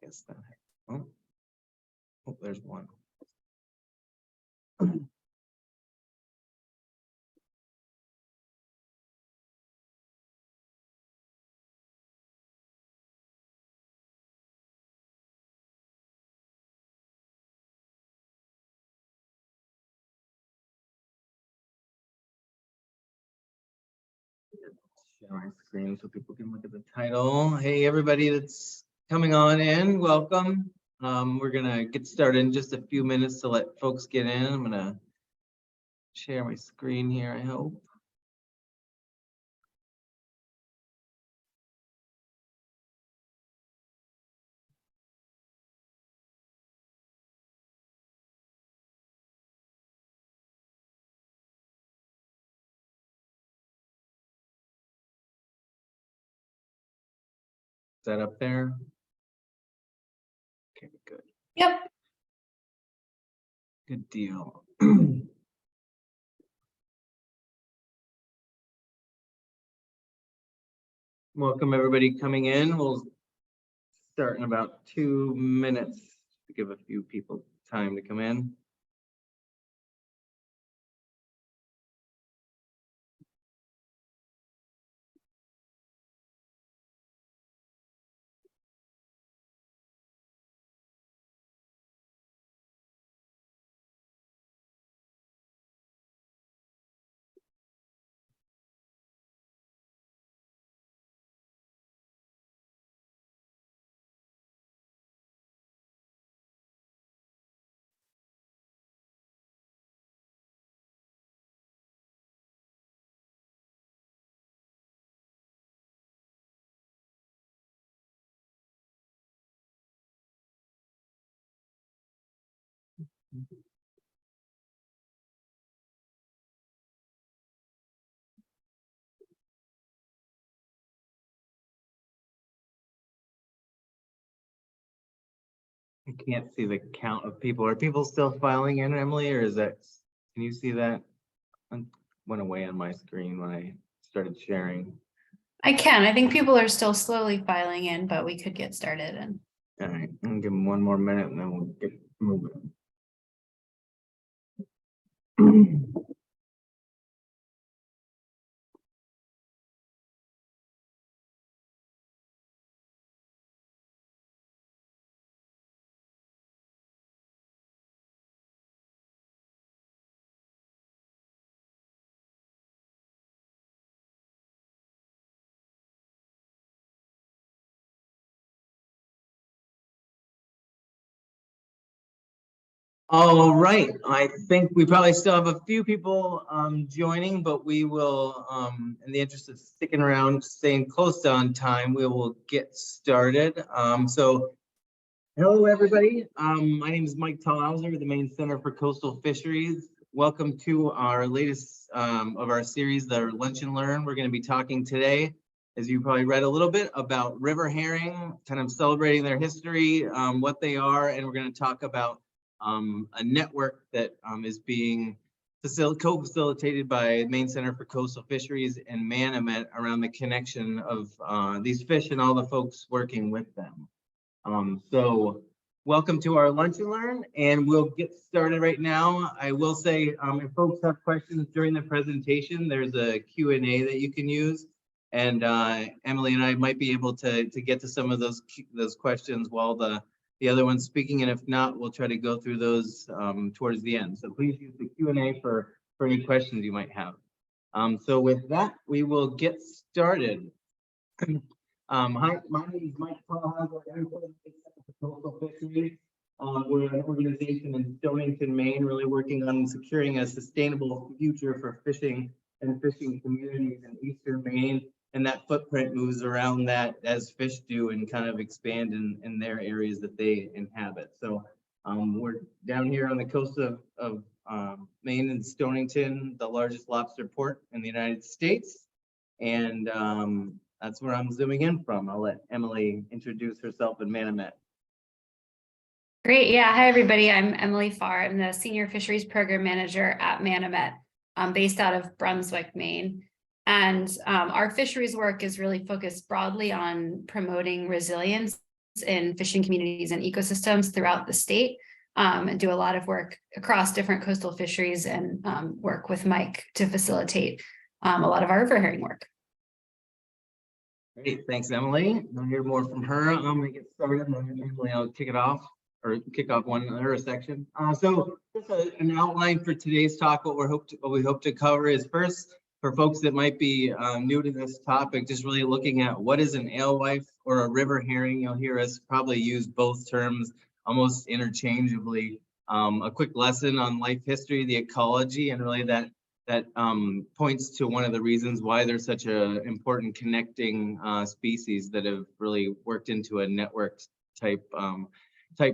Guess that. Oh, there's one. Share my screen so people can look at the title. Hey, everybody that's coming on in, welcome. We're gonna get started in just a few minutes to let folks get in. I'm gonna share my screen here, I hope. Is that up there? Okay, good. Yep. Good deal. Welcome everybody coming in. We'll start in about 2 minutes to give a few people time to come in. I can't see the count of people. Are people still filing in, Emily, or is that, can you see that? I went away on my screen when I started sharing. I can. I think people are still slowly filing in, but we could get started. And All right, I'm gonna give them 1 more minute and then we'll get moving. All right, I think we probably still have a few people joining, but we will, in the interest of sticking around, staying close to on time, we will get started. So hello, everybody. My name is Mike Thalhauser with the Maine Center for Coastal Fisheries. Welcome to our latest of our series, the Lunch and Learn. We're going to be talking today, as you probably read a little bit, about river herring, kind of celebrating their history, what they are, and we're going to talk about a network that is being co-facilitated by Maine Center for Coastal Fisheries and Manomet around the connection of these fish and all the folks working with them. So welcome to our Lunch and Learn, and we'll get started right now. I will say, if folks have questions during the presentation, there's a Q&A that you can use, and Emily and I might be able to get to some of those questions while the other one's speaking, and if not, we'll try to go through those towards the end. So please use the Q&A for any questions you might have. So with that, we will get started. Hi, my name is Mike Thalhauser. Coastal Fisheries. We're an organization in Stonington, Maine, really working on securing a sustainable future for fishing and fishing communities in eastern Maine. And that footprint moves around that as fish do and kind of expand in their areas that they inhabit. So we're down here on the coast of Maine and Stonington, the largest lobster port in the United States. And that's where I'm zooming in from. I'll let Emily introduce herself and Manomet. great. Yeah. Hi, everybody. I'm Emily Farr. I'm the Senior Fisheries Program Manager at Manomet, based out of Brunswick, Maine. And our fisheries work is really focused broadly on promoting resiliency in fishing communities and ecosystems throughout the state, and do a lot of work across different coastal fisheries, and work with Mike to facilitate a lot of our river herring work. Great, thanks, Emily. We'll hear more from her. I'm gonna get started, and then Emily, I'll kick off one other section. So just an outline for today's talk. What we hope to cover is, first, for folks that might be new to this topic, just really looking at what is an alewife or a river herring. You'll hear us probably use both terms almost interchangeably. A quick lesson on life history, the ecology, and really that points to one of the reasons why they're such an important connecting species that have really worked into a network type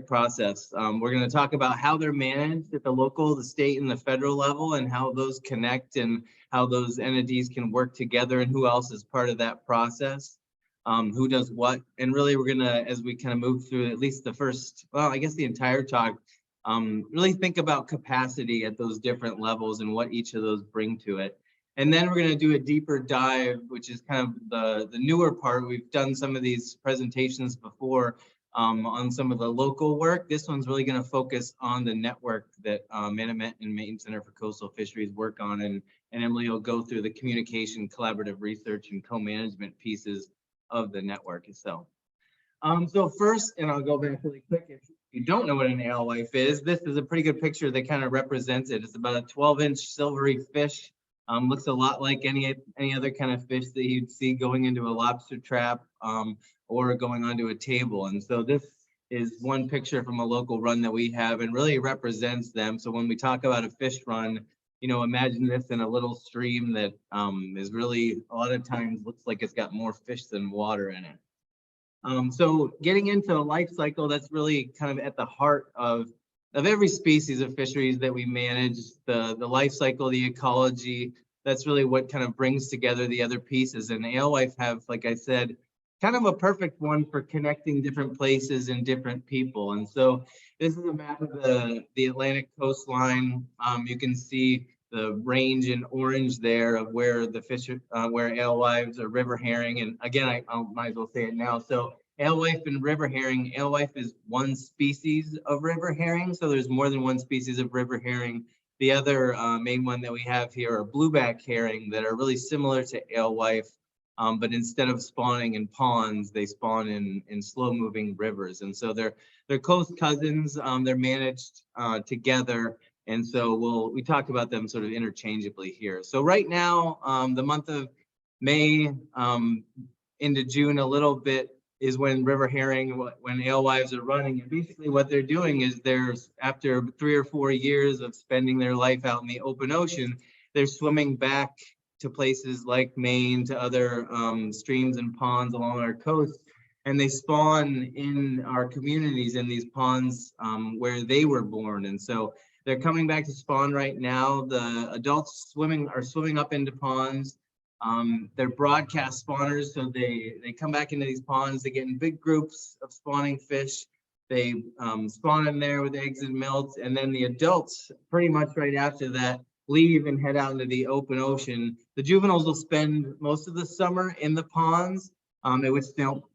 process. We're going to talk about how they're managed at the local, the state, and the federal level, and how those connect and how those entities can work together, and who else is part of that process, who does what. And really, we're going to, as we kind of move through at least the first, well, I guess the entire talk, really think about capacity at those different levels and what each of those bring to it. And then we're going to do a deeper dive, which is kind of the newer part. We've done some of these presentations before on some of the local work. This one's really going to focus on the network that Manomet and Maine Center for Coastal Fisheries work on, and Emily will go through the communication, collaborative research, and co-management pieces of the network itself. So first, and I'll go back really quick, if you don't know what an alewife is, this is a pretty good picture that kind of represents it. It's about a 12-inch silvery fish. Looks a lot like any other kind of fish that you'd see going into a lobster trap or going onto a table. And so this is one picture from a local run that we have, and really represents them. So when we talk about a fish run, you know, imagine this in a little stream that is really, a lot of times looks like it's got more fish than water in it. So getting into the life cycle, that's really kind of at the heart of every species of fisheries that we manage, the life cycle, the ecology. That's really what kind of brings together the other pieces. And alewife have, like I said, kind of a perfect one for connecting different places and different people. And so this is a map of the Atlantic coastline. You can see the range in orange there of where the fish, where alewives or river herring, and again, I might as well say it now. So alewife and river herring, alewife is one species of river herring. So there's more than one species of river herring. The other main one that we have here are blueback herring that are really similar to alewife, but instead of spawning in ponds, they spawn in slow-moving rivers. And so they're close cousins. They're managed together. And so we talk about them sort of interchangeably here. So right now, the month of May into June a little bit is when river herring, when alewives are running. And basically what they're doing is after 3 or 4 years of spending their life out in the open ocean, they're swimming back to places like Maine, to other streams and ponds along our coast. And they spawn in our communities in these ponds where they were born. And so they're coming back to spawn right now. The adults are swimming up into ponds. They're broadcast spawners, so they come back into these ponds. They get in big groups of spawning fish. They spawn in there with eggs and milts, and then the adults, pretty much right after that, leave and head out into the open ocean. The juveniles will spend most of the summer in the ponds, at which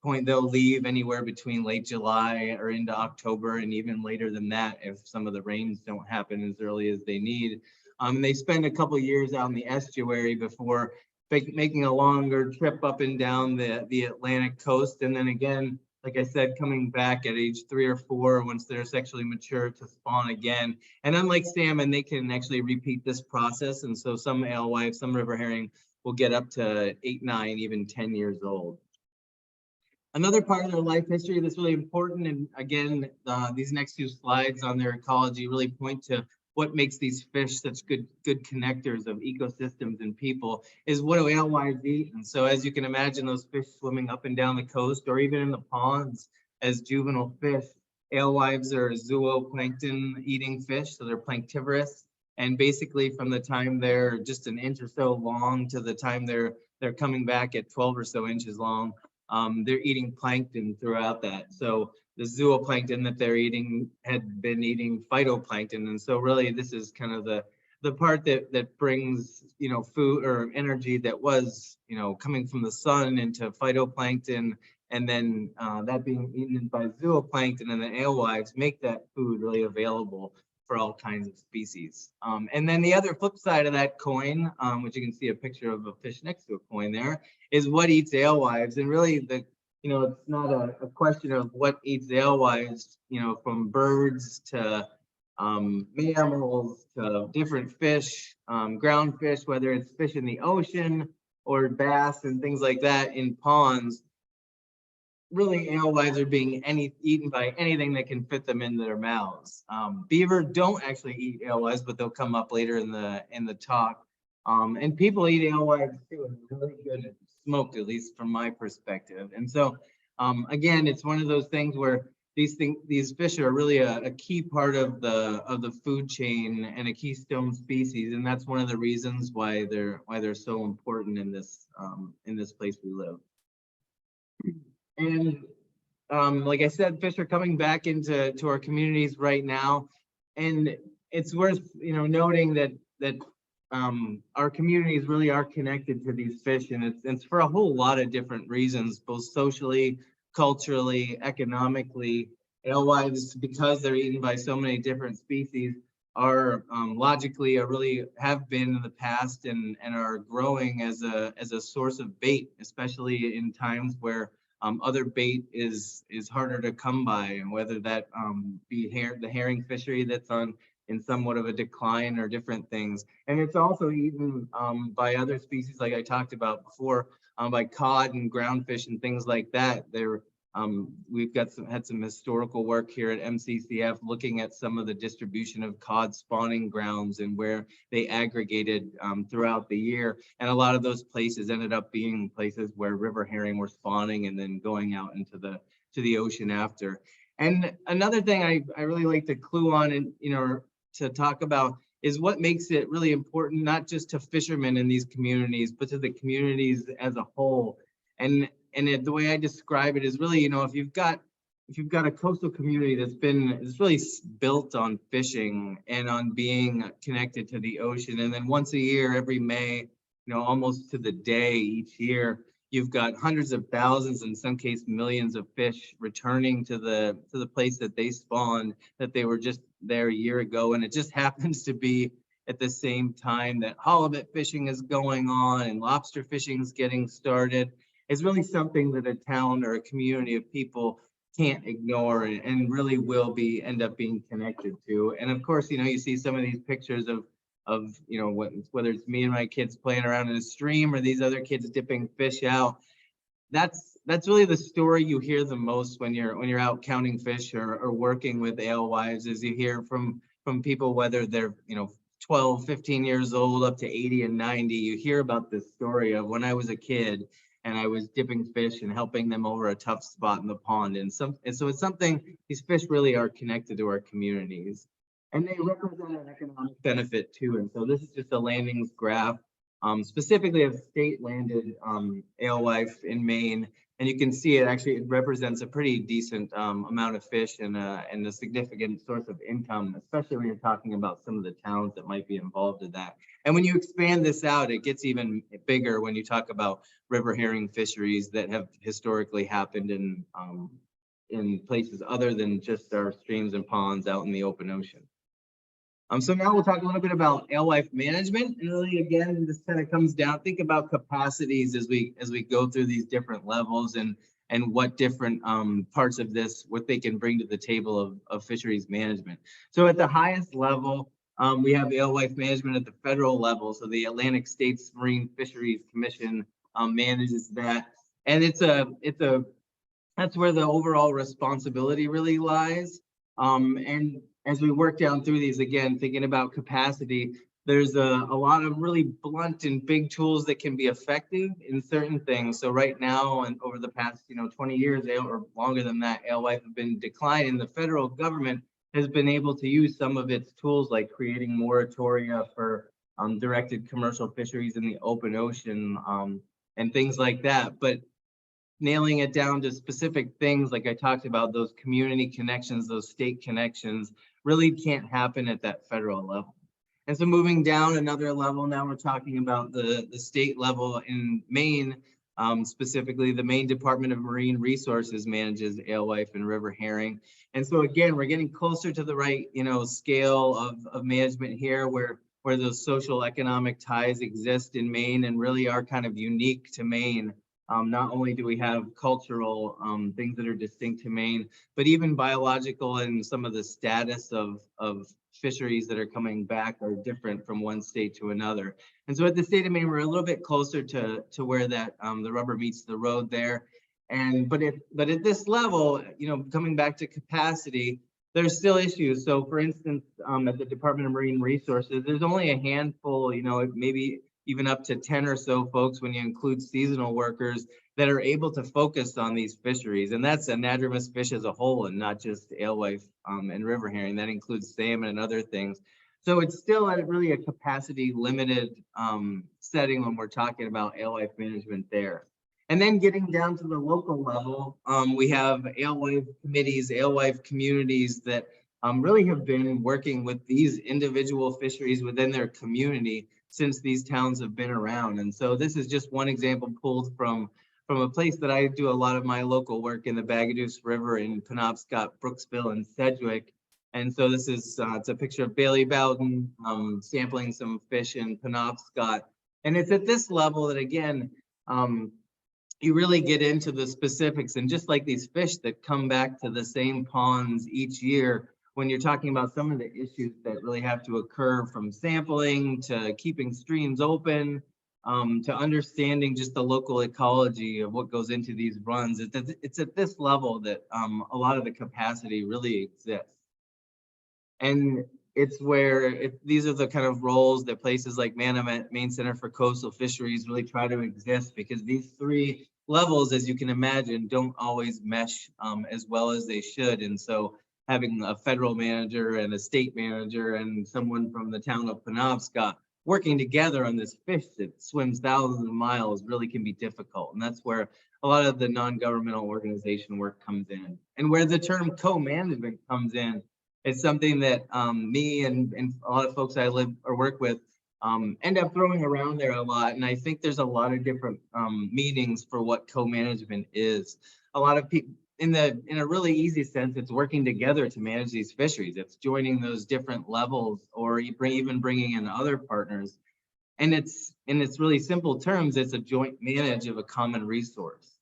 point they'll leave anywhere between late July or into October, and even later than that if some of the rains don't happen as early as they need. And they spend a couple years out in the estuary before making a longer trip up and down the Atlantic coast. And then again, like I said, coming back at age 3 or 4 once they're sexually mature to spawn again. And unlike salmon, they can actually repeat this process. And so some alewives, some river herring will get up to 8, 9, even 10 years old. Another part of their life history that's really important, and again, these next few slides on their ecology really point to what makes these fish such good connectors of ecosystems and people, is what do alewives eat. And so as you can imagine, those fish swimming up and down the coast or even in the ponds as juvenile fish, alewives are zooplankton eating fish, so they're planktivorous. And basically from the time they're just an inch or so long to the time they're coming back at 12 or so inches long, they're eating plankton throughout that. So the zooplankton that they're eating had been eating phytoplankton. And so really this is kind of the the part that brings, food or energy that was, coming from the sun into phytoplankton, and then that being eaten by zooplankton and the alewives, make that food really available for all kinds of species. And then the other flip side of that coin, which you can see a picture of a fish next to a coin there, is what eats alewives. And really it's not a question of what eats alewives, from birds to mammals to different fish, ground fish, whether it's fish in the ocean or bass and things like that in ponds. Really, alewives are being eaten by anything that can fit them into their mouths. Beaver don't actually eat alewives, but they'll come up later in the talk. And people eat alewives too, and really good smoked, at least from my perspective. And so, again, it's one of those things where these fish are really a key part of the food chain and a keystone species, and that's one of the reasons why they're so important in this place we live. And like I said, fish are coming back into our communities right now, and it's worth noting that our communities really are connected to these fish, and it's for a whole lot of different reasons, both socially, culturally, economically. Alewives, because they're eaten by so many different species, are logically really have been in the past and are growing as a source of bait, especially in times where other bait is harder to come by, and whether that be the herring fishery that's in somewhat of a decline or different things. And it's also eaten by other species, like I talked about before, by cod and ground fish and things like that. We've had some historical work here at MCCF looking at some of the distribution of cod spawning grounds and where they aggregated throughout the year. And a lot of those places ended up being places where river herring were spawning and then going out into the ocean after. And another thing I really like to clue on and to talk about is what makes it really important, not just to fishermen in these communities, but to the communities as a whole. And the way I describe it is really, if you've got a coastal community that's really built on fishing and on being connected to the ocean, and then once a year, every May, almost to the day each year, you've got hundreds of thousands, in some cases millions of fish returning to the place that they spawned, that they were just there a year ago. And it just happens to be at the same time that halibut fishing is going on and lobster fishing is getting started. It's really something that a town or a community of people can't ignore and really will end up being connected to. And of course, you see some of these pictures of whether it's me and my kids playing around in a stream or these other kids dipping fish out. That's really the story you hear the most when you're out counting fish or working with alewives, is you hear from people, whether they're 12, 15 years old up to 80 and 90. You hear about this story of when I was a kid and I was dipping fish and helping them over a tough spot in the pond. And so it's something, these fish really are connected to our communities, and they represent an economic benefit too. And so this is just a landings graph, specifically of state landed alewife in Maine. And you can see it represents a pretty decent amount of fish and a significant source of income, especially when you're talking about some of the towns that might be involved in that. And when you expand this out, it gets even bigger when you talk about river herring fisheries that have historically happened in places other than just our streams and ponds out in the open ocean. So now we'll talk a little bit about alewife management. And really, again, this kind of comes down, think about capacities as we go through these different levels and what different parts of this, what they can bring to the table of fisheries management. So at the highest level, we have alewife management at the federal level. So the Atlantic States Marine Fisheries Commission manages that. And that's where the overall responsibility really lies. And as we work down through these, again, thinking about capacity, there's a lot of really blunt and big tools that can be effective in certain things. So right now, and over the past 20 years or longer than that, alewife have been declining. The federal government has been able to use some of its tools, like creating moratoria for directed commercial fisheries in the open ocean and things like that. But nailing it down to specific things, like I talked about, those community connections, those state connections, really can't happen at that federal level. And so moving down another level, now we're talking about the state level in Maine. Specifically, the Maine Department of Marine Resources manages alewife and river herring. And so again, we're getting closer to the right, scale of management here, where those social economic ties exist in Maine and really are kind of unique to Maine. Not only do we have cultural things that are distinct to Maine, but even biological and some of the status of fisheries that are coming back are different from one state to another. And so at the state of Maine, we're a little bit closer to where that the rubber meets the road there. But at this level, coming back to capacity, there's still issues. So for instance, at the Department of Marine Resources, there's only a handful, maybe even up to 10 or so folks when you include seasonal workers that are able to focus on these fisheries. And that's anadromous fish as a whole and not just alewife and river herring. That includes salmon and other things. So it's still at really a capacity limited setting when we're talking about alewife management there. And then getting down to the local level, we have alewife committees, alewife communities that really have been working with these individual fisheries within their community since these towns have been around. And so this is just one example pulled from a place that I do a lot of my local work in the Bagaduce River in Penobscot, Brooksville, and Sedgwick. And so this is, it's a picture of Bailey Bowden sampling some fish in Penobscot. And it's at this level that, again, you really get into the specifics, and just like these fish that come back to the same ponds each year, when you're talking about some of the issues that really have to occur, from sampling to keeping streams open, to understanding just the local ecology of what goes into these runs, it's at this level that a lot of the capacity really exists. And it's where these are the kind of roles that places like Manomet, Maine Center for Coastal Fisheries, really try to exist, because these three levels, as you can imagine, don't always mesh as well as they should. And so having a federal manager and a state manager and someone from the town of Penobscot working together on this fish that swims thousands of miles really can be difficult. And that's where a lot of the non-governmental organization work comes in. And where the term co-management comes in, it's something that me and a lot of folks I live or work with end up throwing around there a lot. And I think there's a lot of different meanings for what co-management is. A lot of people, in a really easy sense, it's working together to manage these fisheries. It's joining those different levels, or even bringing in other partners. And it's, in its really simple terms, it's a joint manage of a common resource.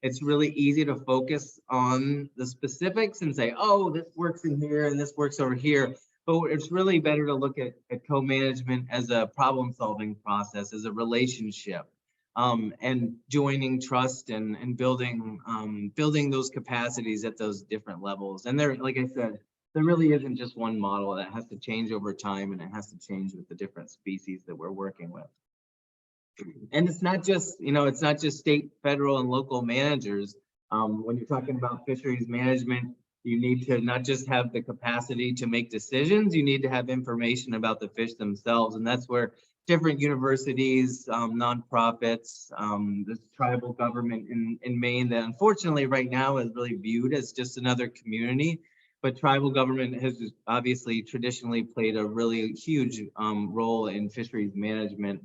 It's really easy to focus on the specifics and say, oh, this works in here and this works over here. But it's really better to look at co-management as a problem-solving process, as a relationship, and joining trust and building those capacities at those different levels. And there, like I said, there really isn't just one model. That has to change over time, and it has to change with the different species that we're working with. And it's not just, it's not just state, federal, and local managers. When you're talking about fisheries management, you need to not just have the capacity to make decisions, you need to have information about the fish themselves. And that's where different universities, nonprofits, the tribal government in Maine, that unfortunately right now is really viewed as just another community. But tribal government has obviously traditionally played a really huge role in fisheries management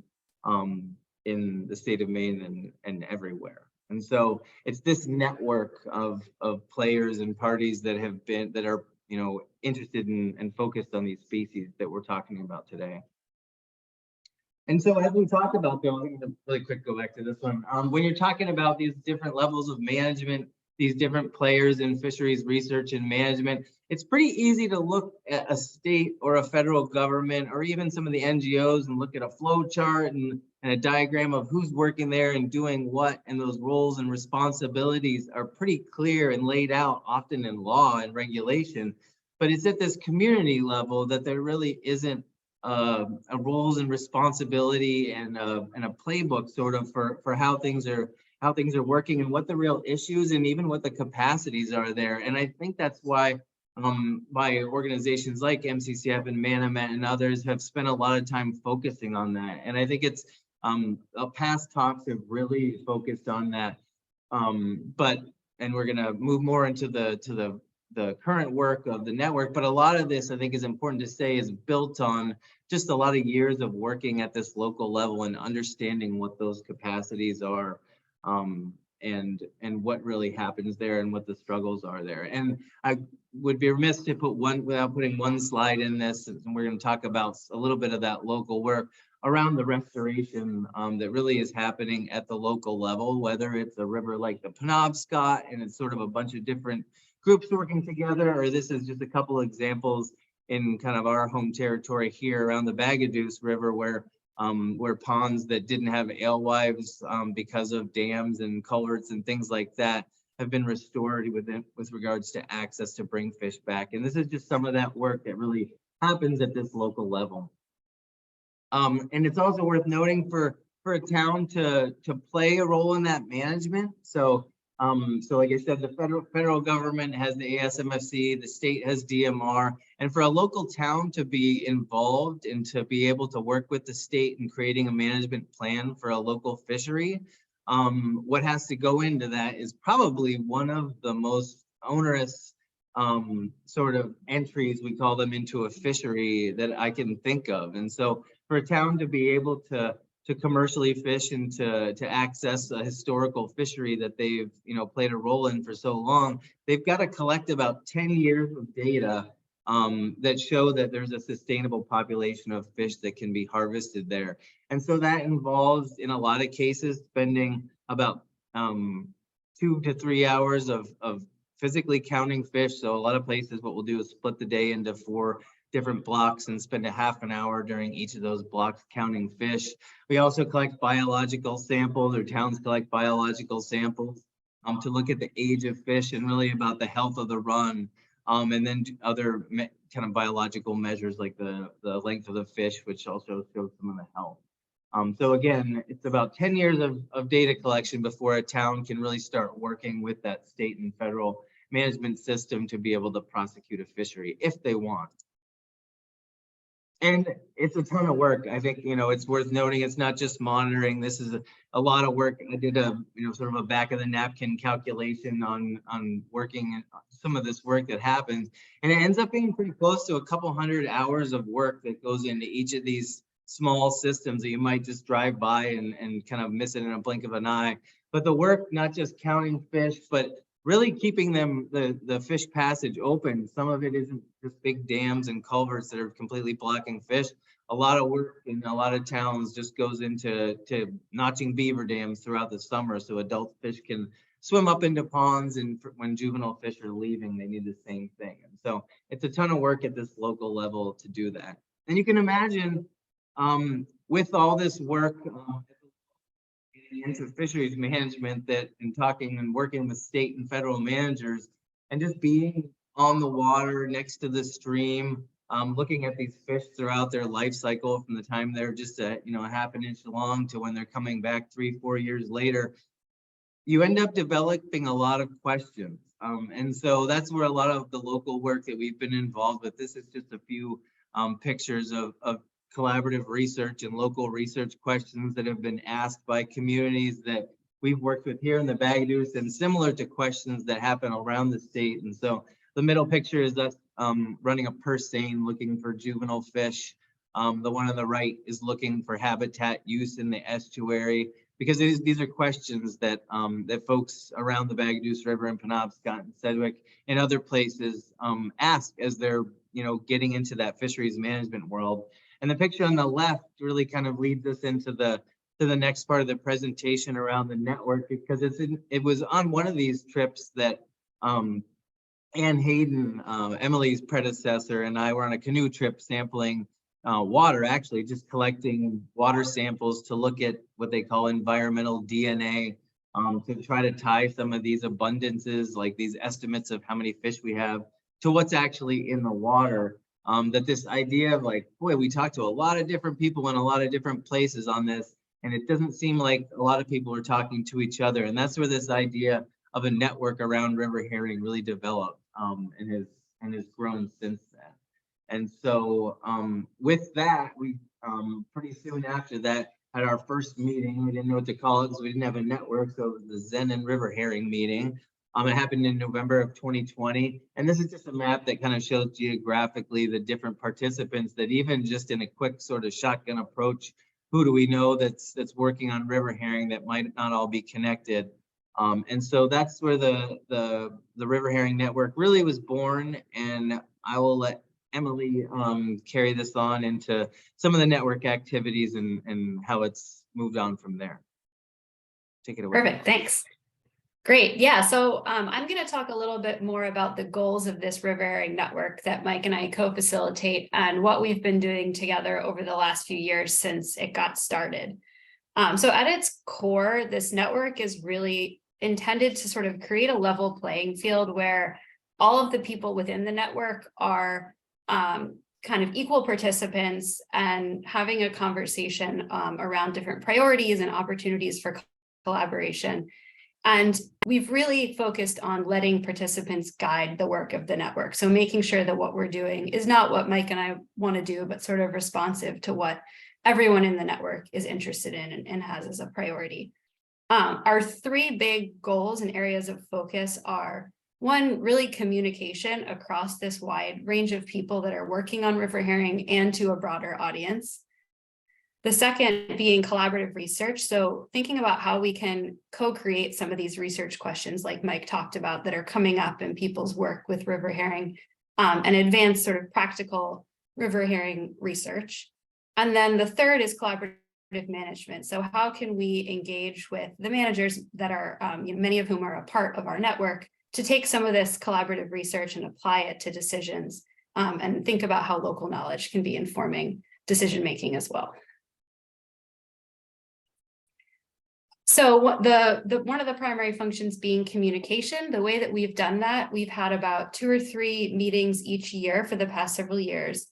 in the state of Maine and everywhere. And so it's this network of players and parties that are interested in and focused on these species that we're talking about today. And so as we talk about, though, I'm going to really quick go back to this one. When you're talking about these different levels of management, these different players in fisheries research and management, it's pretty easy to look at a state or a federal government or even some of the NGOs and look at a flow chart and a diagram of who's working there and doing what, and those roles and responsibilities are pretty clear and laid out often in law and regulation. But it's at this community level that there really isn't a roles and responsibility and a playbook sort of for how things are working and what the real issues and even what the capacities are there. And I think that's why organizations like MCCF and Manomet and others have spent a lot of time focusing on that. And I think it's past talks have really focused on that. And we're gonna move more into the the current work of the network, but a lot of this, I think, is important to say, is built on just a lot of years of working at this local level and understanding what those capacities are, and what really happens there and what the struggles are there. And I would be remiss to put one without putting one slide in this, and we're going to talk about a little bit of that local work around the restoration that really is happening at the local level, whether it's a river like the Penobscot and it's sort of a bunch of different groups working together, or this is just a couple of examples in kind of our home territory here around the Bagaduce River, where ponds that didn't have alewives because of dams and culverts and things like that have been restored with regards to access to bring fish back. And this is just some of that work that really happens at this local level. And it's also worth noting for a town to play a role in that management. So like I said, the federal government has the ASMFC, the state has DMR, and for a local town to be involved and to be able to work with the state in creating a management plan for a local fishery, what has to go into that is probably one of the most onerous sort of entries, we call them, into a fishery that I can think of. And so for a town to be able to commercially fish and to access a historical fishery that they've played a role in for so long, they've got to collect about 10 years of data that show that there's a sustainable population of fish that can be harvested there. And so that involves, in a lot of cases, spending about 2 to 3 hours of physically counting fish. So a lot of places, what we'll do is split the day into 4 different blocks and spend a half an hour during each of those blocks counting fish. We also collect biological samples, or towns collect biological samples to look at the age of fish and really about the health of the run. And then other kind of biological measures like the length of the fish, which also shows some of the health. So again, it's about 10 years of data collection before a town can really start working with that state and federal management system to be able to prosecute a fishery if they want. And it's a ton of work. I think, it's worth noting, it's not just monitoring. This is a lot of work. I did a, sort of a back of the napkin calculation on working some of this work that happens. And it ends up being pretty close to a couple hundred hours of work that goes into each of these small systems that you might just drive by and kind of miss it in a blink of an eye. But the work, not just counting fish, but really keeping the fish passage open. Some of it isn't just big dams and culverts that are completely blocking fish. A lot of work in a lot of towns just goes into notching beaver dams throughout the summer so adult fish can swim up into ponds, and when juvenile fish are leaving, they need the same thing. And so it's a ton of work at this local level to do that. And you can imagine with all this work into fisheries management, that in talking and working with state and federal managers and just being on the water next to the stream, looking at these fish throughout their life cycle from the time they're just a half an inch long to when they're coming back 3-4 years later, you end up developing a lot of questions. And so that's where a lot of the local work that we've been involved with. This is just a few pictures of collaborative research and local research questions that have been asked by communities that we've worked with here in the Bagaduce, and similar to questions that happen around the state. And so the middle picture is us running a purse seine looking for juvenile fish. The one on the right is looking for habitat use in the estuary, because these are questions that that folks around the Bagaduce River and Penobscot and Sedgwick and other places ask as they're getting into that fisheries management world. And the picture on the left really kind of leads us into the next part of the presentation around the network, because it was on one of these trips that Ann Hayden, Emily's predecessor, and I were on a canoe trip sampling water, actually just collecting water samples to look at what they call environmental DNA, to try to tie some of these abundances, like these estimates of how many fish we have, to what's actually in the water. That this idea of like, boy, we talked to a lot of different people in a lot of different places on this, and it doesn't seem like a lot of people are talking to each other. And that's where this idea of a network around river herring really developed and has grown since then. And so with that, we pretty soon after that had our first meeting. We didn't know what to call it because we didn't have a network, so it was the Zen and River Herring meeting. It happened in November of 2020. And this is just a map that kind of shows geographically the different participants that even just in a quick sort of shotgun approach, who do we know that's working on river herring that might not all be connected. And so that's where the River Herring Network really was born. And I will let Emily carry this on into some of the network activities and how it's moved on from there. Take it away. Perfect, thanks. Great, yeah, so I'm going to talk a little bit more about the goals of this river herring network that Mike and I co-facilitate and what we've been doing together over the last few years since it got started. So at its core, this network is really intended to sort of create a level playing field where all of the people within the network are kind of equal participants and having a conversation around different priorities and opportunities for collaboration. And we've really focused on letting participants guide the work of the network. So making sure that what we're doing is not what Mike and I want to do, but sort of responsive to what everyone in the network is interested in and has as a priority. Our three big goals and areas of focus are: one, really communication across this wide range of people that are working on river herring and to a broader audience. The second being collaborative research. So thinking about how we can co-create some of these research questions like Mike talked about that are coming up in people's work with river herring and advance sort of practical river herring research. And then the third is collaborative management. So how can we engage with the managers that are, many of whom are a part of our network, to take some of this collaborative research and apply it to decisions and think about how local knowledge can be informing decision-making as well. So what one of the primary functions being communication. The way that we've done that, we've had about 2 or 3 meetings each year for the past several years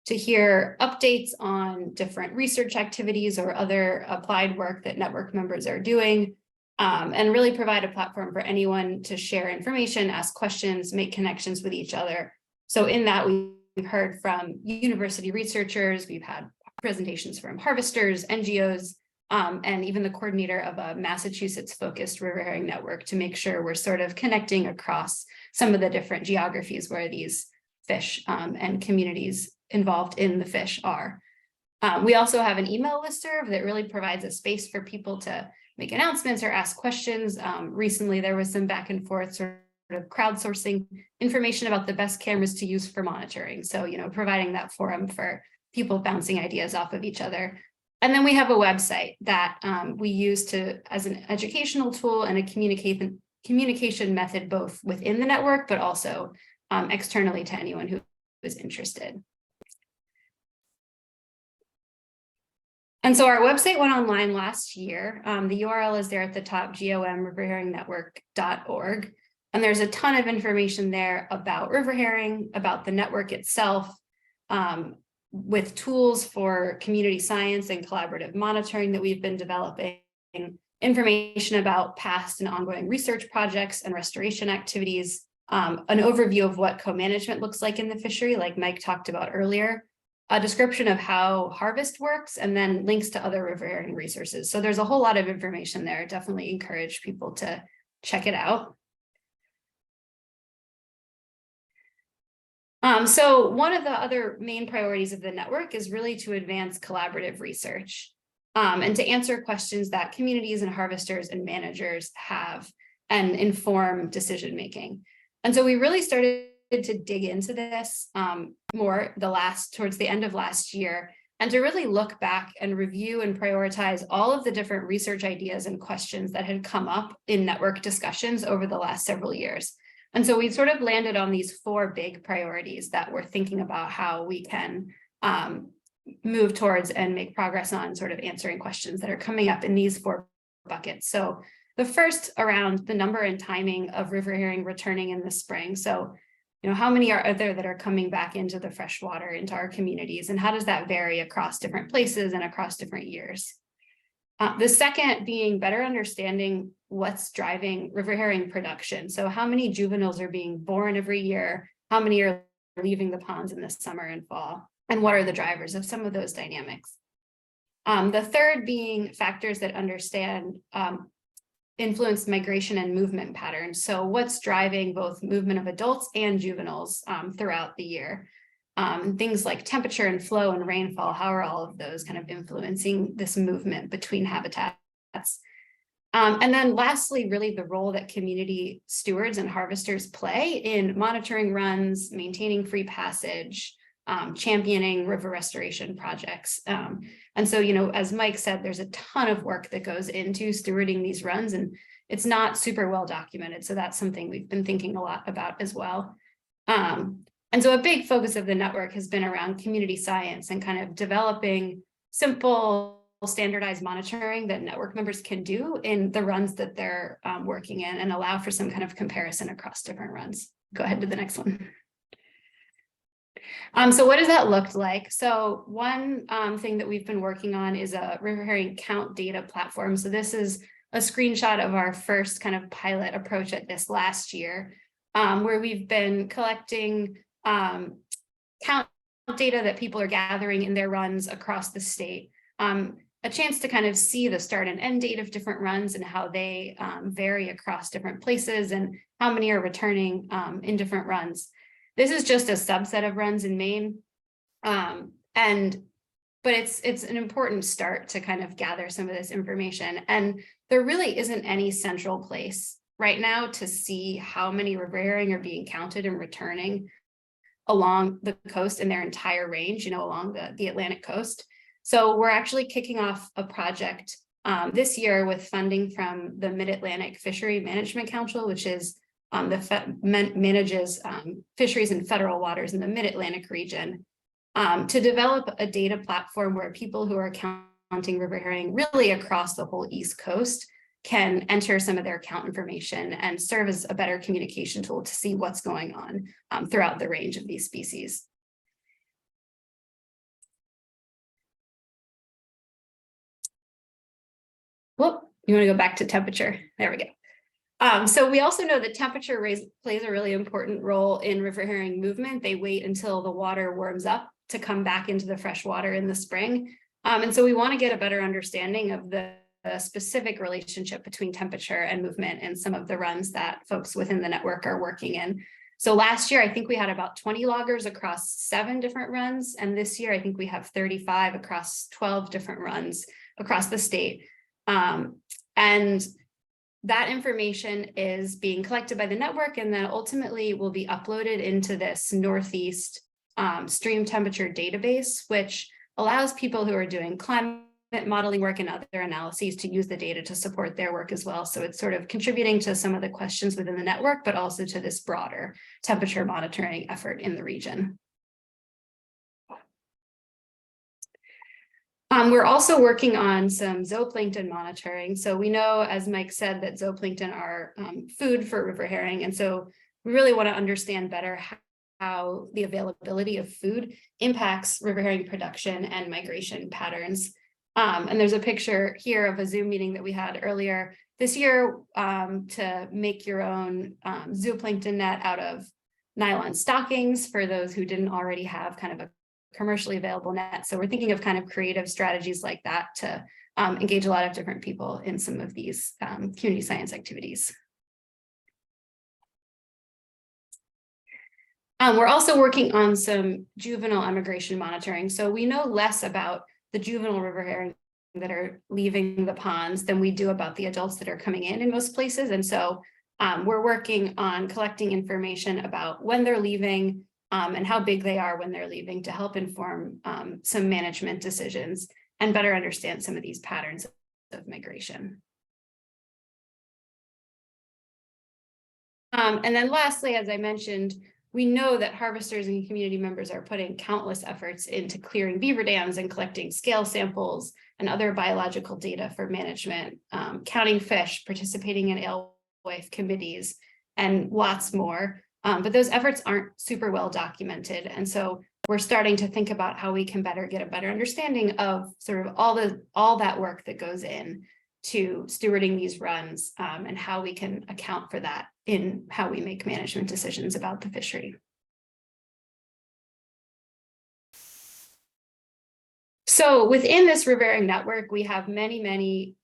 to hear updates on different research activities or other applied work that network members are doing, and really provide a platform for anyone to share information, ask questions, make connections with each other. So in that, we've heard from university researchers, we've had presentations from harvesters, NGOs, and even the coordinator of a Massachusetts-focused river herring network to make sure we're sort of connecting across some of the different geographies where these fish and communities involved in the fish are. We also have an email listserv that really provides a space for people to make announcements or ask questions. Recently, there was some back and forth sort of crowdsourcing information about the best cameras to use for monitoring. So, providing that forum for people bouncing ideas off of each other. And then we have a website that we use as an educational tool and a communication method, both within the network, but also externally to anyone who is interested. And so our website went online last year. The URL is there at the top, gomriverherringnetwork.org. And there's a ton of information there about river herring, about the network itself, with tools for community science and collaborative monitoring that we've been developing, information about past and ongoing research projects and restoration activities, an overview of what co-management looks like in the fishery, like Mike talked about earlier, a description of how harvest works, and then links to other river herring resources. So there's a whole lot of information there. Definitely encourage people to check it out. So one of the other main priorities of the network is really to advance collaborative research and to answer questions that communities and harvesters and managers have and inform decision-making. And so we really started to dig into this more towards the end of last year, and to really look back and review and prioritize all of the different research ideas and questions that had come up in network discussions over the last several years. And so we sort of landed on these 4 big priorities that we're thinking about how we can move towards and make progress on sort of answering questions that are coming up in these 4 buckets. So the first around the number and timing of river herring returning in the spring. So, how many are there that are coming back into the freshwater, into our communities, and how does that vary across different places and across different years? The second being better understanding what's driving river herring production. So how many juveniles are being born every year? How many are leaving the ponds in the summer and fall? And what are the drivers of some of those dynamics? The third being factors that understand influence migration and movement patterns. So what's driving both movement of adults and juveniles throughout the year? Things like temperature and flow and rainfall, how are all of those kind of influencing this movement between habitats? And then lastly, really the role that community stewards and harvesters play in monitoring runs, maintaining free passage, championing river restoration projects. And so, as Mike said, there's a ton of work that goes into stewarding these runs, and it's not super well documented. So that's something we've been thinking a lot about as well. And so a big focus of the network has been around community science and kind of developing simple standardized monitoring that network members can do in the runs that they're working in, and allow for some kind of comparison across different runs. Go ahead to the next one. So what does that look like? So one thing that we've been working on is a river herring count data platform. So this is a screenshot of our first kind of pilot approach at this last year, where we've been collecting count data that people are gathering in their runs across the state. A chance to kind of see the start and end date of different runs and how they vary across different places and how many are returning in different runs. This is just a subset of runs in Maine. But it's an important start to kind of gather some of this information. And there really isn't any central place right now to see how many river herring are being counted and returning along the coast in their entire range, along the Atlantic coast. So we're actually kicking off a project this year with funding from the Mid-Atlantic Fishery Management Council, which is manages fisheries in federal waters in the Mid-Atlantic region, to develop a data platform where people who are counting river herring really across the whole East Coast can enter some of their count information and serve as a better communication tool to see what's going on throughout the range of these species. Whoop, you want to go back to temperature? There we go. So we also know that temperature plays a really important role in river herring movement. They wait until the water warms up to come back into the fresh water in the spring. And so we want to get a better understanding of the specific relationship between temperature and movement in some of the runs that folks within the network are working in. So last year, I think we had about 20 loggers across 7 different runs. And this year, I think we have 35 across 12 different runs across the state. And that information is being collected by the network and then ultimately will be uploaded into this Northeast stream temperature database, which allows people who are doing climate modeling work and other analyses to use the data to support their work as well. So it's sort of contributing to some of the questions within the network, but also to this broader temperature monitoring effort in the region. We're also working on some zooplankton monitoring. So we know, as Mike said, that zooplankton are food for river herring. And so we really want to understand better how the availability of food impacts river herring production and migration patterns. And there's a picture here of a Zoom meeting that we had earlier this year to make your own zooplankton net out of nylon stockings for those who didn't already have kind of a commercially available net. So we're thinking of kind of creative strategies like that to engage a lot of different people in some of these community science activities. We're also working on some juvenile emigration monitoring. So we know less about the juvenile river herring that are leaving the ponds than we do about the adults that are coming in most places. And so we're working on collecting information about when they're leaving, and how big they are when they're leaving to help inform some management decisions and better understand some of these patterns of migration. And then lastly, as I mentioned, we know that harvesters and community members are putting countless efforts into clearing beaver dams and collecting scale samples and other biological data for management, counting fish, participating in alewife committees, and lots more. But those efforts aren't super well documented. And so we're starting to think about how we can get a better understanding of sort of all that work that goes in to stewarding these runs, and how we can account for that in how we make management decisions about the fishery. So within this river herring network, we have many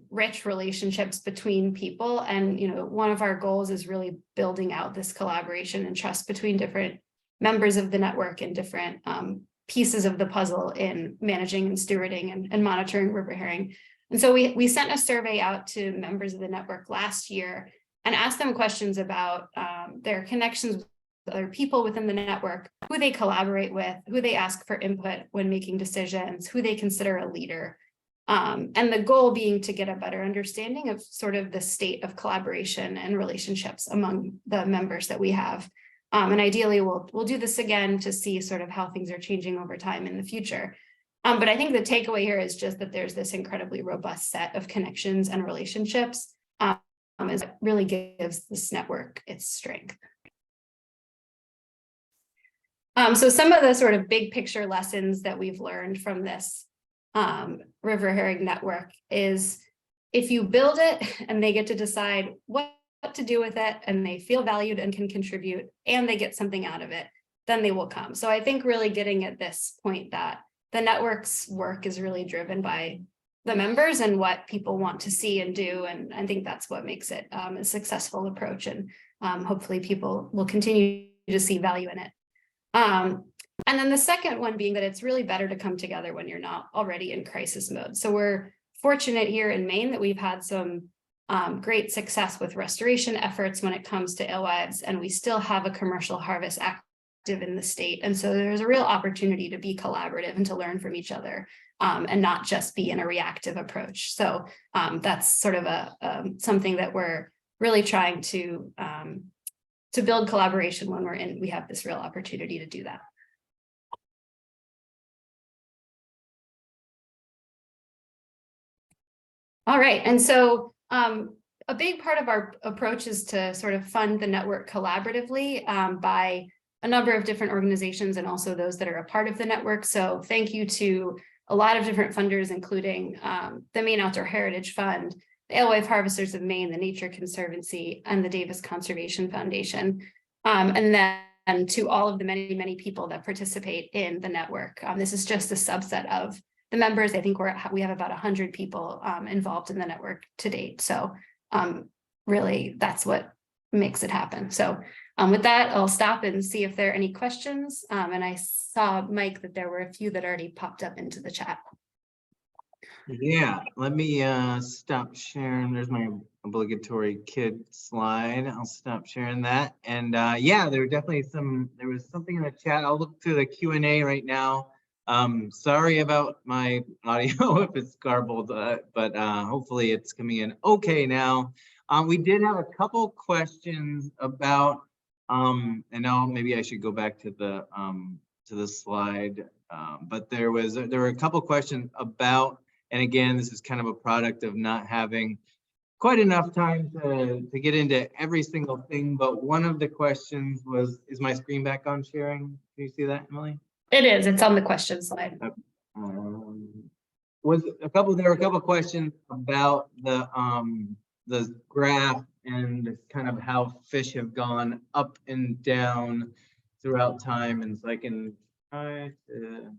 rich relationships between people. And, one of our goals is really building out this collaboration and trust between different members of the network and different pieces of the puzzle in managing and stewarding and monitoring river herring. And so we sent a survey out to members of the network last year and asked them questions about their connections with other people within the network, who they collaborate with, who they ask for input when making decisions, who they consider a leader. And the goal being to get a better understanding of sort of the state of collaboration and relationships among the members that we have. And ideally, we'll do this again to see sort of how things are changing over time in the future. But I think the takeaway here is just that there's this incredibly robust set of connections and relationships as it really gives this network its strength. So some of the sort of big picture lessons that we've learned from this river herring network is if you build it and they get to decide what to do with it and they feel valued and can contribute and they get something out of it, then they will come. So I think really getting at this point that the network's work is really driven by the members and what people want to see and do. And I think that's what makes it a successful approach. And hopefully people will continue to see value in it. And then the second one being that it's really better to come together when you're not already in crisis mode. So we're fortunate here in Maine that we've had some great success with restoration efforts when it comes to alewives, and we still have a commercial harvest active in the state. And so there's a real opportunity to be collaborative and to learn from each other and not just be in a reactive approach. So that's sort of something that we're really trying to build collaboration when we have this real opportunity to do that. All right, and so a big part of our approach is to sort of fund the network collaboratively by a number of different organizations and also those that are a part of the network. So thank you to a lot of different funders, including the Maine Outdoor Heritage Fund, the Alewife Harvesters of Maine, the Nature Conservancy, and the Davis Conservation Foundation. And then to all of the many, many people that participate in the network. This is just a subset of the members. I think we have about 100 people involved in the network to date. So really, that's what makes it happen. So with that, I'll stop and see if there are any questions. And I saw, Mike, that there were a few that already popped up into the chat. Yeah, let me stop sharing. There's my obligatory kid slide. I'll stop sharing that. And yeah, there was something in the chat. I'll look through the Q&A right now. Sorry about my audio if it's garbled, but hopefully it's coming in okay now. We did have a couple questions about, and now maybe I should go back to the slide, but there were a couple questions about, and again, this is kind of a product of not having quite enough time to get into every single thing, but one of the questions was, is my screen back on sharing? Can you see that, Emily? It is, it's on the question slide. There were a couple questions about the graph and kind of how fish have gone up and down throughout time. And so I can try to,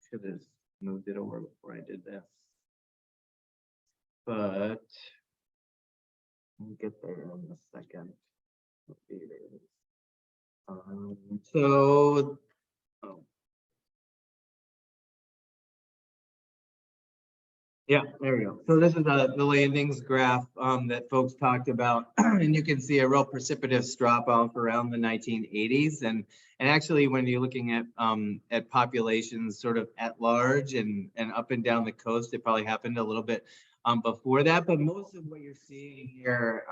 should have moved it over before I did this. But we'll get there in a second. Yeah, there we go. So this is the landings graph that folks talked about, and you can see a real precipitous drop off around the 1980s. And actually, when you're looking at populations sort of at large and up and down the coast, it probably happened a little bit before that. But most of what you're seeing here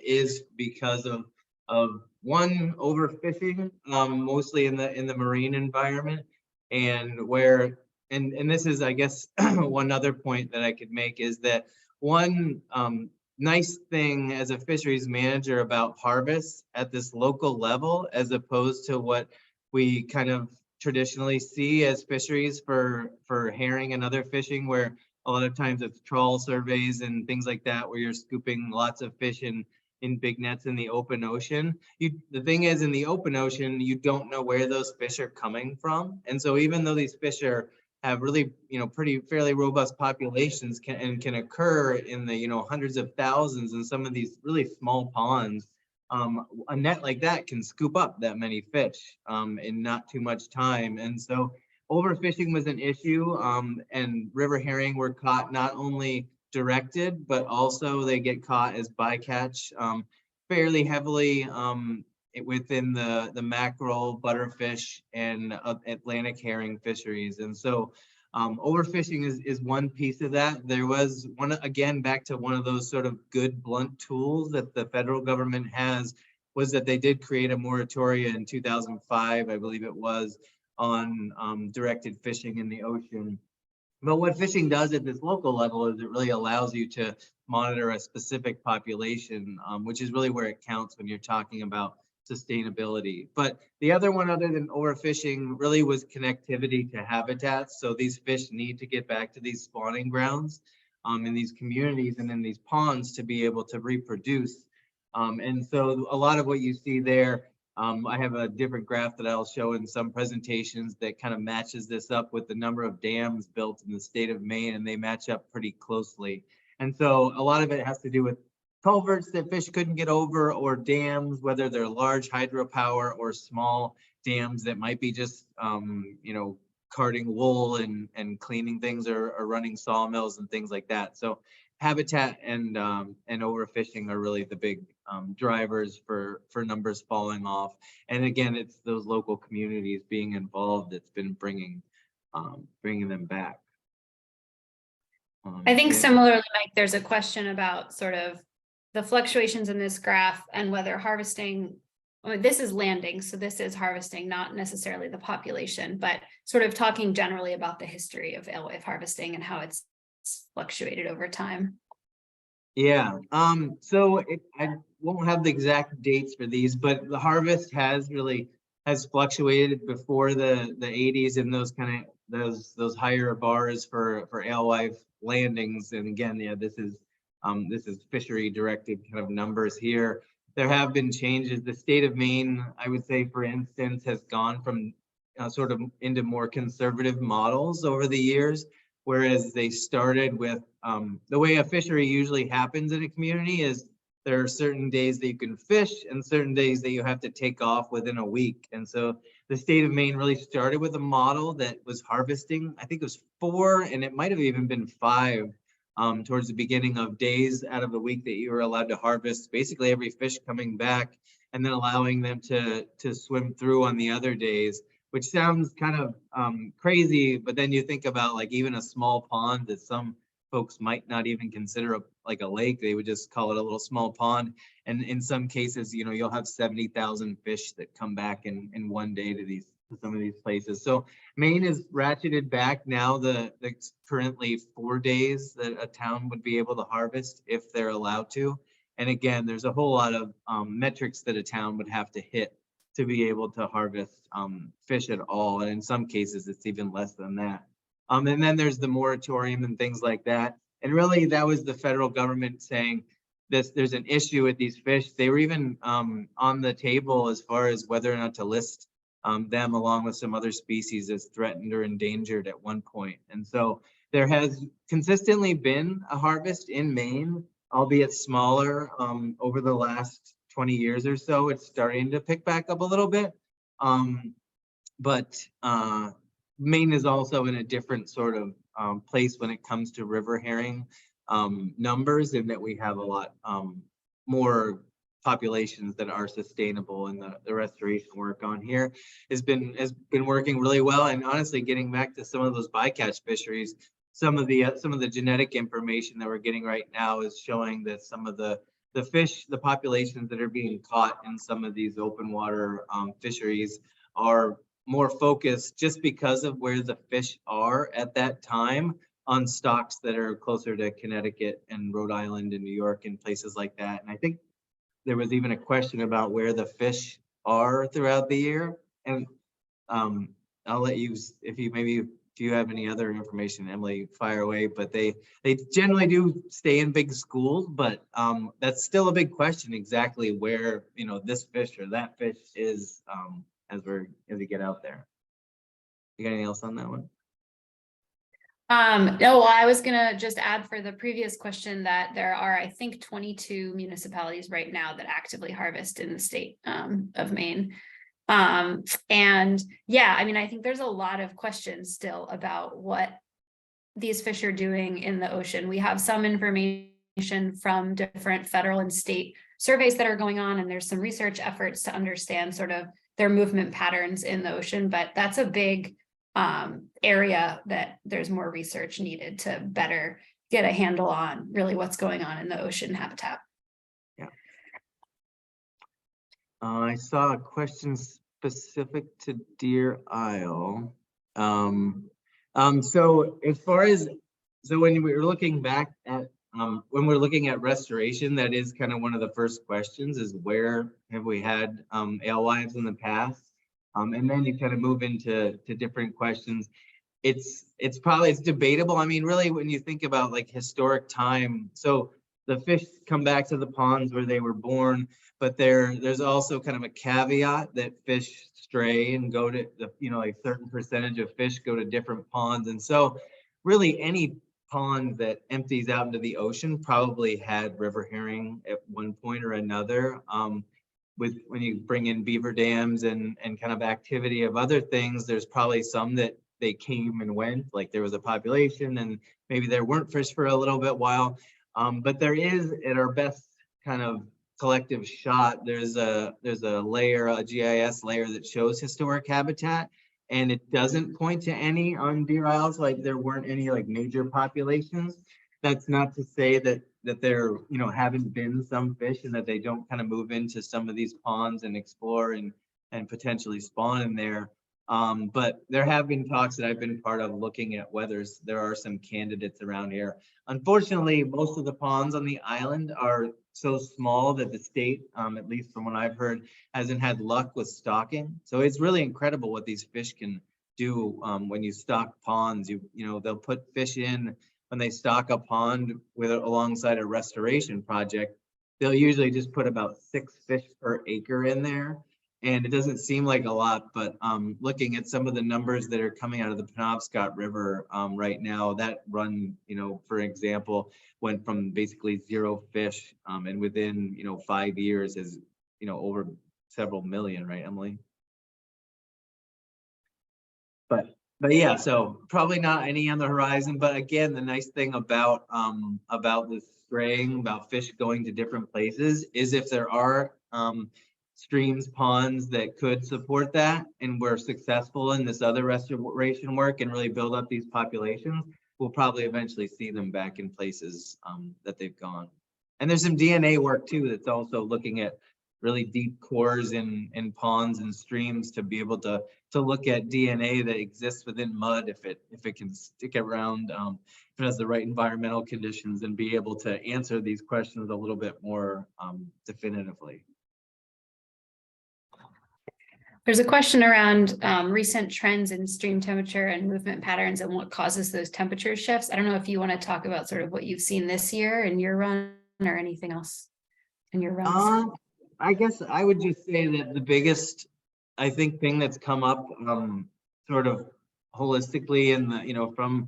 is because of one, overfishing, mostly in the marine environment, and where. And this is, I guess, one other point that I could make is that one nice thing as a fisheries manager about harvest at this local level, as opposed to what we kind of traditionally see as fisheries for herring and other fishing, where a lot of times it's trawl surveys and things like that, where you're scooping lots of fish in big nets in the open ocean. The thing is, in the open ocean, you don't know where those fish are coming from. And so even though these fish are have really, fairly robust populations can occur in the, hundreds of thousands in some of these really small ponds. A net like that can scoop up that many fish in not too much time. And so overfishing was an issue, and river herring were caught not only directed, but also they get caught as bycatch fairly heavily within the mackerel, butterfish, and Atlantic herring fisheries. And so overfishing is one piece of that. There was one, again, back to one of those sort of good blunt tools that the federal government has, was that they did create a moratorium in 2005, I believe it was, on directed fishing in the ocean. But what fishing does at this local level is it really allows you to monitor a specific population, which is really where it counts when you're talking about sustainability. But the other one, other than overfishing, really was connectivity to habitats. So these fish need to get back to these spawning grounds in these communities and in these ponds to be able to reproduce. And so a lot of what you see there, I have a different graph that I'll show in some presentations that kind of matches this up with the number of dams built in the state of Maine, and they match up pretty closely. And so a lot of it has to do with culverts that fish couldn't get over, or dams, whether they're large hydropower or small dams that might be just, carting wool and cleaning things, or running sawmills and things like that. So habitat and overfishing are really the big drivers for numbers falling off. And again, it's those local communities being involved that's been bringing them back. I think similarly, Mike, there's a question about sort of the fluctuations in this graph and whether harvesting, this is landing, so this is harvesting, not necessarily the population, but sort of talking generally about the history of alewife harvesting and how it's fluctuated over time. Yeah, so I won't have the exact dates for these, but the harvest has fluctuated before the 80s, and those kind of those higher bars for alewife landings. And again, yeah, this is fishery directed kind of numbers here. There have been changes. The state of Maine, I would say, for instance, has gone from sort of into more conservative models over the years, whereas they started with the way a fishery usually happens in a community is there are certain days that you can fish and certain days that you have to take off within a week. And so the state of Maine really started with a model that was harvesting, I think it was 4, and it might have even been 5 towards the beginning of days out of the week that you were allowed to harvest basically every fish coming back, and then allowing them to swim through on the other days, which sounds kind of crazy. But then you think about like even a small pond that some folks might not even consider like a lake, they would just call it a little small pond. And in some cases, you'll have 70,000 fish that come back in one day to some of these places. So Maine is ratcheted back now. The currently 4 days that a town would be able to harvest if they're allowed to. And again, there's a whole lot of metrics that a town would have to hit to be able to harvest fish at all. And in some cases, it's even less than that. And then there's the moratorium and things like that. And really, that was the federal government saying there's an issue with these fish. They were even on the table as far as whether or not to list them along with some other species as threatened or endangered at one point. And so there has consistently been a harvest in Maine, albeit smaller, over the last 20 years or so. It's starting to pick back up a little bit. But Maine is also in a different sort of place when it comes to river herring numbers, in that we have a lot more populations that are sustainable, and the restoration work on here has been working really well. And honestly, getting back to some of those bycatch fisheries, some of the genetic information that we're getting right now is showing that some of the fish, the populations that are being caught in some of these open water fisheries are more focused, just because of where the fish are at that time, on stocks that are closer to Connecticut and Rhode Island and New York and places like that. And I think there was even a question about where the fish are throughout the year. And I'll let you, if you have any other information, Emily, fire away. But they generally do stay in big schools, but that's still a big question, exactly where this fish or that fish is as we get out there. You got anything else on that one? No, well, I was gonna just add for the previous question that there are, I think, 22 municipalities right now that actively harvest in the state of Maine. And yeah, I mean, I think there's a lot of questions still about what these fish are doing in the ocean. We have some information from different federal and state surveys that are going on, and there's some research efforts to understand sort of their movement patterns in the ocean, but that's a big area that there's more research needed to better get a handle on really what's going on in the ocean habitat. Yeah. I saw a question specific to Deer Isle. So as far as, so when we were looking back at, when we're looking at restoration, that is kind of one of the first questions is where have we had alewives in the past? And then you kind of move into different questions. It's debatable. I mean, really, when you think about like historic time, so the fish come back to the ponds where they were born, but there's also kind of a caveat that fish stray and go to the, you know, like certain percentage of fish go to different ponds. And so really any pond that empties out into the ocean probably had river herring at one point or another. With when you bring in beaver dams and kind of activity of other things, there's probably some that they came and went, like there was a population and maybe there weren't fish for a little bit while. But there is, at our best kind of collective shot, there's a layer, a GIS layer that shows historic habitat, and it doesn't point to any on Deer Isles, like there weren't any like major populations. That's not to say that there, you know, haven't been some fish and that they don't kind of move into some of these ponds and explore and potentially spawn in there. But there have been talks that I've been part of looking at whether there are some candidates around here. Unfortunately, most of the ponds on the island are so small that the state, at least from what I've heard, hasn't had luck with stocking. So it's really incredible what these fish can do when you stock ponds. You know, they'll put fish in when they stock a pond with alongside a restoration project. They'll usually just put about 6 fish per acre in there. And it doesn't seem like a lot, but looking at some of the numbers that are coming out of the Penobscot River right now, that run, you know, for example, went from basically 0 fish and within, you know, 5 years is, you know, over several million, right, Emily? But yeah, so probably not any on the horizon. But again, the nice thing about this straying, about fish going to different places, is if there are streams, ponds that could support that, and we're successful in this other restoration work and really build up these populations, we'll probably eventually see them back in places that they've gone. And there's some DNA work too that's also looking at really deep cores in ponds and streams to be able to look at DNA that exists within mud if it can stick around, if it has the right environmental conditions, and be able to answer these questions a little bit more definitively. There's a question around recent trends in stream temperature and movement patterns and what causes those temperature shifts. I don't know if you want to talk about sort of what you've seen this year in your run or anything else in your runs. I guess I would just say that the biggest, I think, thing that's come up sort of holistically in the, you know, from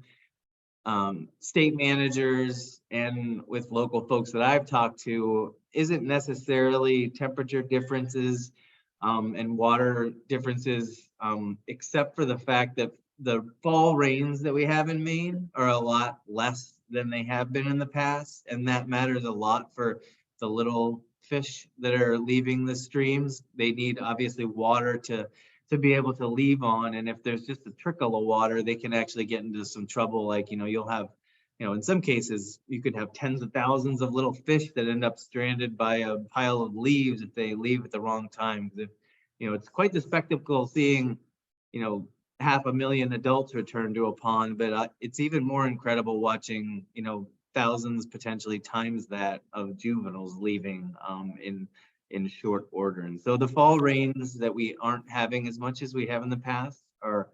state managers and with local folks that I've talked to isn't necessarily temperature differences and water differences, except for the fact that the fall rains that we have in Maine are a lot less than they have been in the past. And that matters a lot for the little fish that are leaving the streams. They need obviously water to be able to leave on. And if there's just a trickle of water, they can actually get into some trouble. Like, you know, you'll have, you know, in some cases, you could have tens of thousands of little fish that end up stranded by a pile of leaves if they leave at the wrong time. If, you know, it's quite the spectacle seeing, you know, 500,000 adults return to a pond, but it's even more incredible watching, you know, thousands, potentially times that, of juveniles leaving in short order. And so the fall rains that we aren't having as much as we have in the past are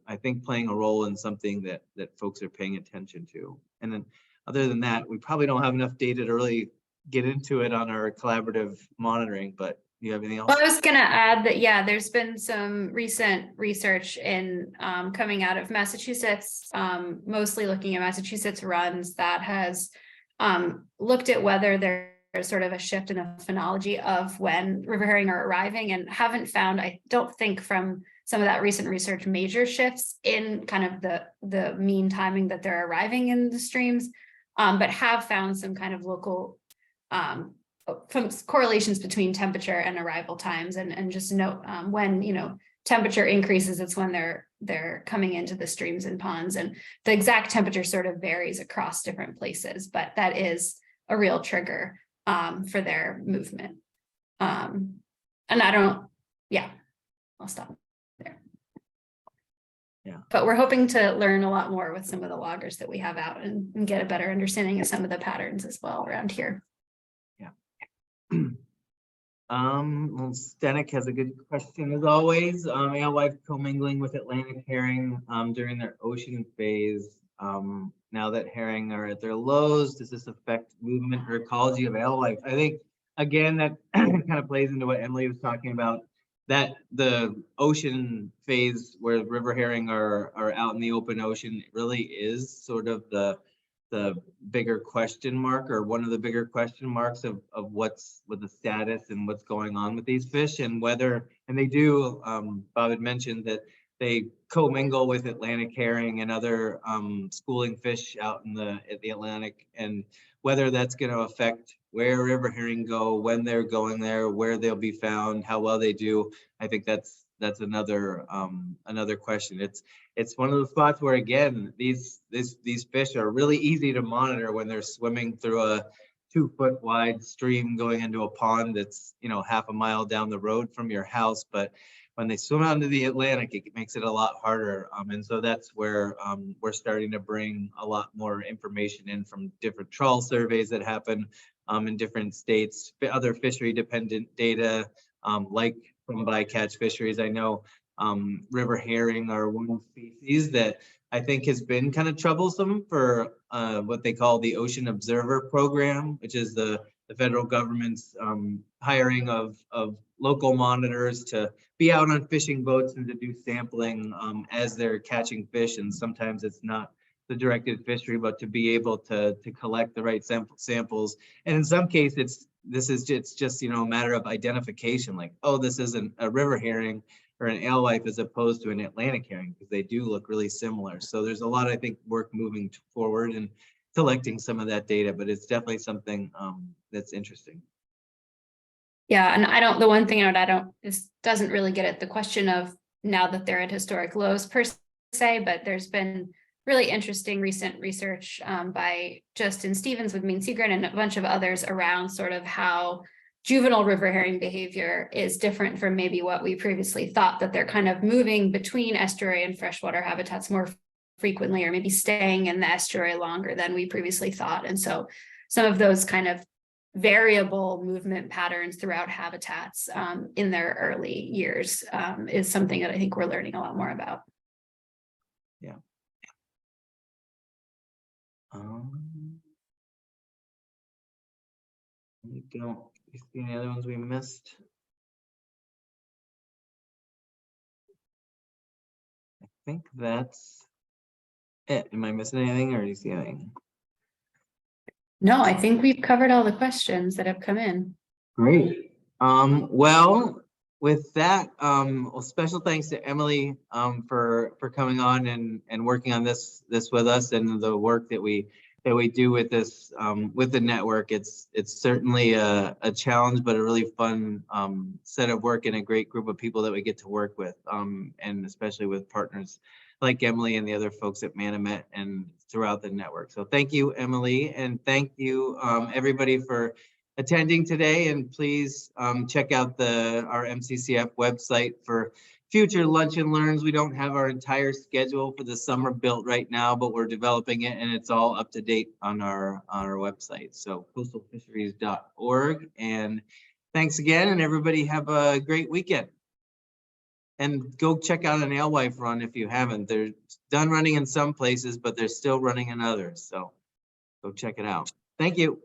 I think playing a role in something that folks are paying attention to. And then other than that, we probably don't have enough data to really get into it on our collaborative monitoring, but you have anything else? Well, I was gonna add that, yeah, there's been some recent research in coming out of Massachusetts, mostly looking at Massachusetts runs, that has looked at whether there's sort of a shift in the phenology of when river herring are arriving, and haven't found, I don't think from some of that recent research, major shifts in kind of the mean timing that they're arriving in the streams, but have found some kind of local from correlations between temperature and arrival times, and just note when, you know, temperature increases, it's when they're coming into the streams and ponds, and the exact temperature sort of varies across different places, but that is a real trigger for their movement. And I don't, yeah, I'll stop there. Yeah. But we're hoping to learn a lot more with some of the loggers that we have out, and get a better understanding of some of the patterns as well around here. Well, Stenik has a good question as always. Alewife commingling with Atlantic herring during their ocean phase. Now that herring are at their lows, does this affect movement or ecology of alewife? I think again that kind of plays into what Emily was talking about. That the ocean phase where river herring are out in the open ocean really is sort of the bigger question mark, or one of the bigger question marks of what's with the status and what's going on with these fish, and whether, and they do, Bob had mentioned that they commingle with Atlantic herring and other schooling fish out in the Atlantic, and whether that's going to affect where river herring go, when they're going there, where they'll be found, how well they do. I think that's another another question. It's one of those spots where, again, these fish are really easy to monitor when they're swimming through a 2-foot wide stream going into a pond that's, you know, half a mile down the road from your house. But when they swim out into the Atlantic, it makes it a lot harder. And so that's where we're starting to bring a lot more information in from different trawl surveys that happen in different states, other fishery dependent data, like from bycatch fisheries. I know river herring are one species that I think has been kind of troublesome for what they call the Ocean Observer Program, which is the federal government's hiring of local monitors to be out on fishing boats and to do sampling as they're catching fish. And sometimes it's not the directed fishery, but to be able to collect the right samples. And in some cases, it's just, you know, a matter of identification, like, oh, this isn't a river herring or an alewife as opposed to an Atlantic herring, because they do look really similar. So there's a lot, I think, work moving forward and collecting some of that data, but it's definitely something that's interesting. Yeah, and the one thing this doesn't really get at the question of now that they're at historic lows per se, but there's been really interesting recent research by Justin Stevens with Maine Seagrin and a bunch of others around sort of how juvenile river herring behavior is different from maybe what we previously thought, that they're kind of moving between estuary and freshwater habitats more frequently, or maybe staying in the estuary longer than we previously thought. And so some of those kind of variable movement patterns throughout habitats in their early years is something that I think we're learning a lot more about. Yeah. You see any other ones we missed? I think that's it. Am I missing anything, or do you see anything? No, I think we've covered all the questions that have come in. Great. Well, with that, well, special thanks to Emily for coming on and working on this with us, and the work that we do with this with the network. It's certainly a challenge, but a really fun set of work, and a great group of people that we get to work with, and especially with partners like Emily and the other folks at Manomet and throughout the network. So thank you, Emily, and thank you everybody for attending today. And please check out our MCCF website for future lunch and learns. We don't have our entire schedule for the summer built right now, but we're developing it, and it's all up to date on our website. So coastalfisheries.org. And thanks again, and everybody have a great weekend. And go check out an alewife run if you haven't. They're done running in some places, but they're still running in others. So go check it out. Thank you.